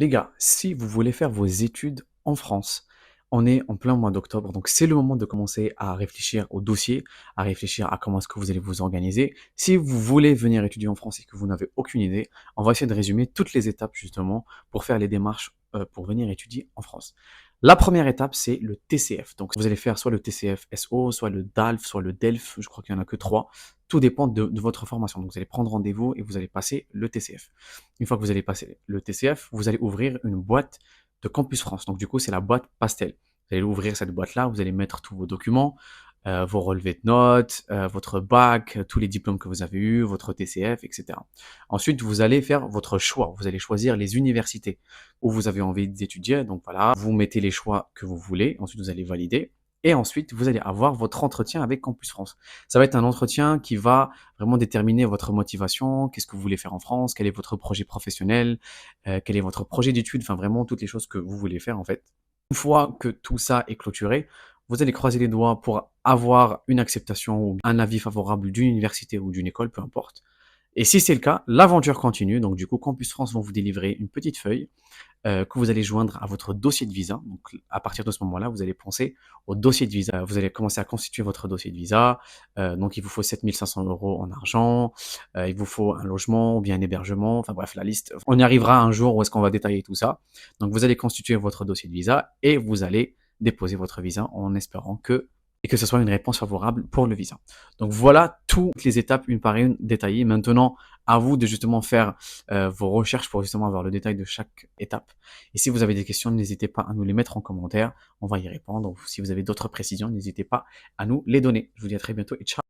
Les gars, si vous voulez faire vos études en France, on est en plein mois d'octobre, donc c'est le moment de commencer à réfléchir au dossier, à réfléchir à comment est-ce que vous allez vous organiser. Si vous voulez venir étudier en France et que vous n'avez aucune idée, on va essayer de résumer toutes les étapes justement pour faire les démarches pour venir étudier en France. La première étape, c'est le TCF. Donc vous allez faire soit le TCF SO, soit le DALF, soit le DELF, je crois qu'il y en a que trois. Tout dépend de votre formation. Donc vous allez prendre rendez-vous et vous allez passer le TCF. Une fois que vous allez passer le TCF, vous allez ouvrir une boîte de Campus France. Donc du coup, c'est la boîte Pastel. Vous allez ouvrir cette boîte-là, vous allez mettre tous vos documents, vos relevés de notes, votre bac, tous les diplômes que vous avez eus, votre TCF, etc. Ensuite, vous allez faire votre choix. Vous allez choisir les universités où vous avez envie d'étudier. Donc voilà, vous mettez les choix que vous voulez. Ensuite, vous allez valider. Et ensuite, vous allez avoir votre entretien avec Campus France. Ça va être un entretien qui va vraiment déterminer votre motivation, qu'est-ce que vous voulez faire en France, quel est votre projet professionnel, quel est votre projet d'études, enfin vraiment toutes les choses que vous voulez faire en fait. Une fois que tout ça est clôturé, vous allez croiser les doigts pour avoir une acceptation ou un avis favorable d'une université ou d'une école, peu importe. Et si c'est le cas, l'aventure continue. Donc du coup, Campus France vont vous délivrer une petite feuille que vous allez joindre à votre dossier de visa. Donc, à partir de ce moment-là, vous allez penser au dossier de visa. Vous allez commencer à constituer votre dossier de visa. Donc, il vous faut 7 500 € en argent. Il vous faut un logement ou bien un hébergement. Enfin bref, la liste. On y arrivera un jour où est-ce qu'on va détailler tout ça. Donc, vous allez constituer votre dossier de visa et vous allez déposer votre visa en espérant que ce soit une réponse favorable pour le visa. Donc voilà toutes les étapes une par une détaillées. Maintenant, à vous de justement faire vos recherches pour justement avoir le détail de chaque étape. Et si vous avez des questions, n'hésitez pas à nous les mettre en commentaire. On va y répondre. Si vous avez d'autres précisions, n'hésitez pas à nous les donner. Je vous dis à très bientôt et ciao.